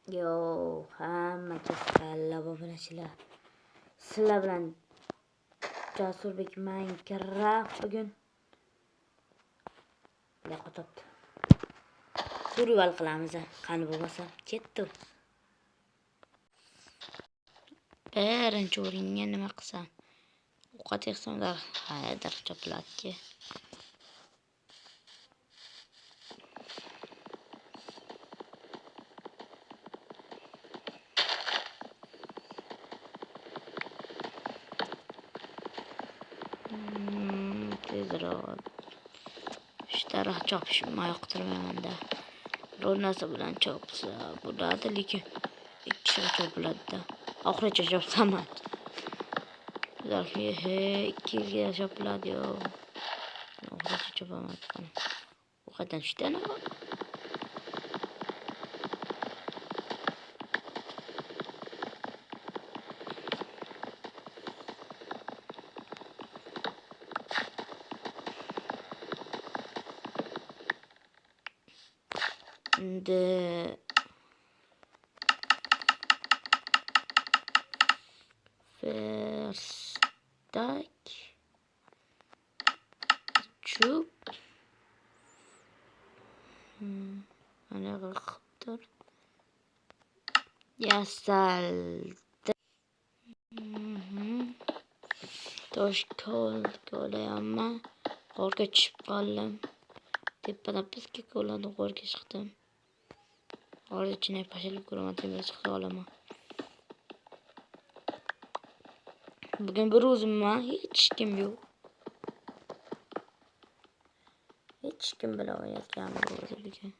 Yo, hammaga salla obunachilar. Sizlar bilan Jasurbek Minecraft bugun yo'q topdi. Survival qilamiz. Qani bo'lmasa, ketdi. Birinchi o'ringa nima qilsam? Ovqat yig'samlar, haydir choplatga. Tezroq. Ishtarah chopishimni yoqtirmayman-da. Biror narsa bilan chopsa bo'ladi, lekin ikki kishi chopiladi-da. Oxirigacha chopsam ham. Ikkiga chopiladi-yo. Oxirigacha chopaman. Bu qayerdan tushdi-na? The first stack çup ana qilibdir yasaldi. Tosh ko'layapman. Qorga tushib qoldim. Tepadan pastga ko'ladi, qorga chiqdim. Orada ichine pashilib ko'raman, temir chiqsa olaman. Bugün bir o'zimman, hech kim yo'q. Hech kim bilan o'ynayotganim yo'q bugun.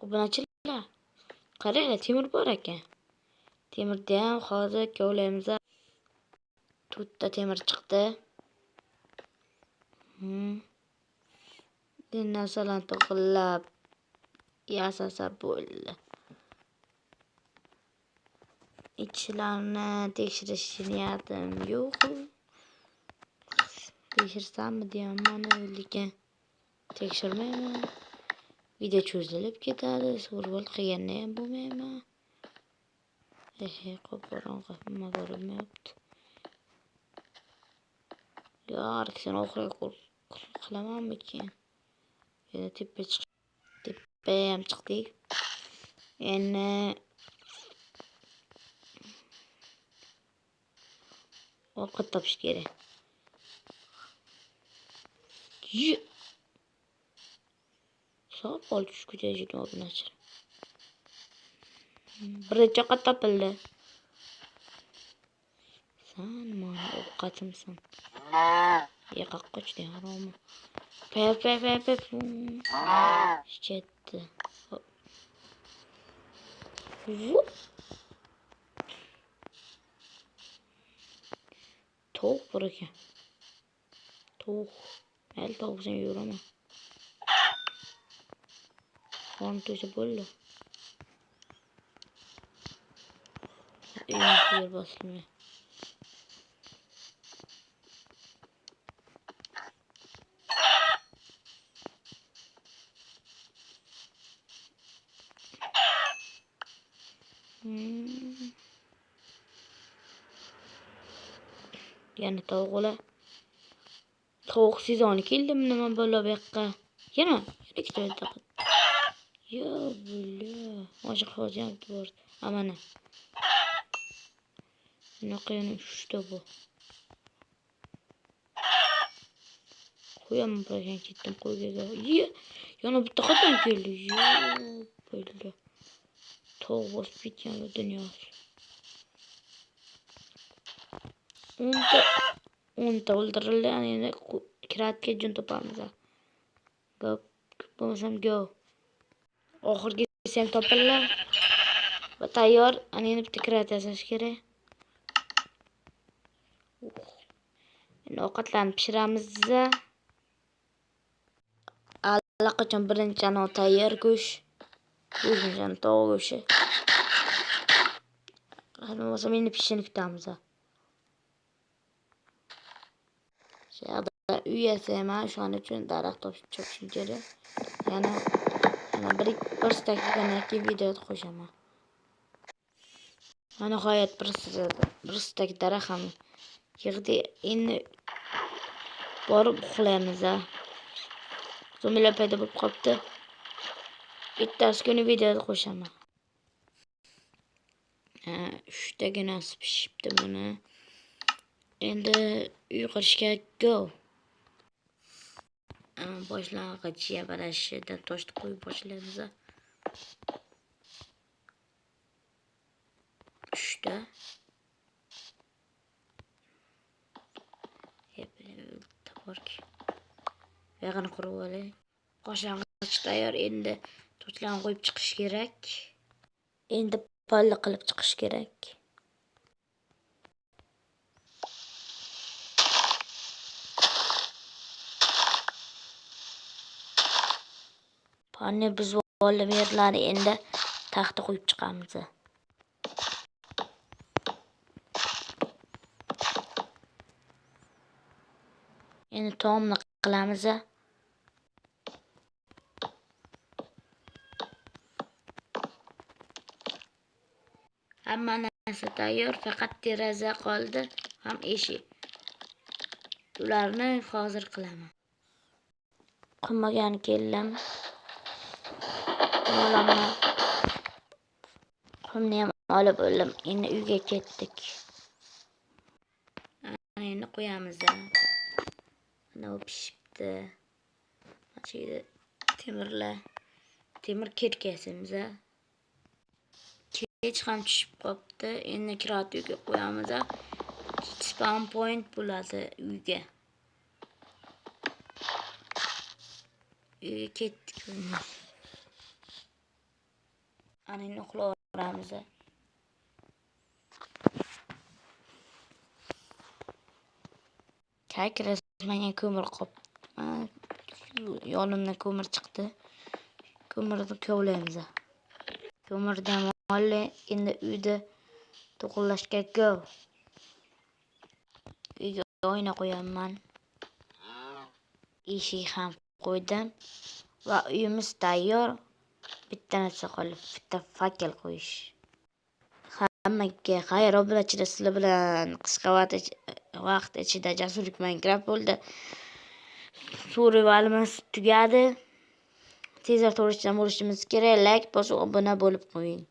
Obunachilar, qaranglar, temir bor ekan. Temirda ham hozir ko'laymiz. 4 ta temir chiqdi. Narsalarni to'g'rilab yasasa bo'ldi. İçlerini tekshirish niyatim yo'q. Tekshirsammi deyapman, lekin tekshirmayman. Video cho'zilib ketadi, survival qilgandan ham bo'lmayman. Qorong'i nima ko'rinmayapti. Yarkisini oxiriga qilamanmikin? Yana tepa ham chiqdik. Endi ovqat topish kerak. Soat 6:30 yetib obunachilar. Birinchi ovqat topildi. Sen mana ovqatimsan. Yo'q qochding harom. Pep. Chetdi. Tovuq bor ekan. Tovuq. Mayli tovuqsan yuraman. Qorn to'ysa bo'ldi. Yer bosilmay. Yana tovuqlar. Tovuq sezoni keldimi nima bo'ldi bu yoqqa? Yana ikkita tovuq. Yo bo'la. Ochiq hozir bor. Amana. Bunaqa 3 ta bu. Qo'yaman buraga ketdim qo'yga. Yana bitta xotin keldi. Yo bo'ldi. Tovuq bosib ketgan dunyosi. 10 ta o'ldirildi. Endi kiratga jun topamiz. Go. Bo'lmasam go. Oxirgisi ham topildi. Va tayyor. Endi bitta kirat yasash kerak. Endi ovqatlarni pishiramiz. Allaqachon birinchi anov tayyor go'sht. O'zimizdan tovuq go'shti. Qani bo'lmasa endi pishishini kutamiz. uy yasayman, o'shaning uchun daraxt topishim kerak. Yana bir stakdan keyin videoda qo'shaman. Mana nihoyat bir stak daraxt ham yig'di. Endi borib uxlaymiz. Zombilar paydo bo'lib qopti. Bittasi kuni videoda qo'shaman. 3 tagina pishibdi buni. Endi uy qurishga go. Boshlang'ich yabarashida toshni qo'yib boshlaymiz. 3 ta. Yag'ini qurib olay. Boshlang'ich tayyor. Endi toshlarni qo'yib chiqish kerak. Endi palla qilib chiqish kerak. Panni biz olib yerlarni endi taxta qo'yib chiqamiz. Endi tomni qilamiz. Hamma narsa tayyor, faqat deraza qoldi, ham eshik. Ularni hozir qilaman. Qilmagan keldim. Qumni ham olib oldim. Endi uyga ketdik. Endi qo'yamiz. Mana bu pishibdi. Mana temir ketkazimiz. Kech ham tushib qopti. Endi kirat uyga qo'yamiz. Spawn point bo'ladi uyga. Uyga ketdik. Ana endi uxlayveramiz. Resmanga ko'mir qop. Yonimdan ko'mir chiqdi. Ko'mirni kovlaymiz. Ko'mirdan olib endi uyda to'g'irlashga go. Uyga oyna qo'yaman. Eshik ham qo'ydim va uyimiz tayyor. Bitta narsa qolib, bitta fakel qo'yish. Hammaga xayr, obunachilar, sizlar bilan qisqa vaqt ichida Jasurlik Minecraft bo'ldi. Survivalimiz tugadi. Tezroq bo'lishimiz kerak. Like bosib, obuna bo'lib qo'ying.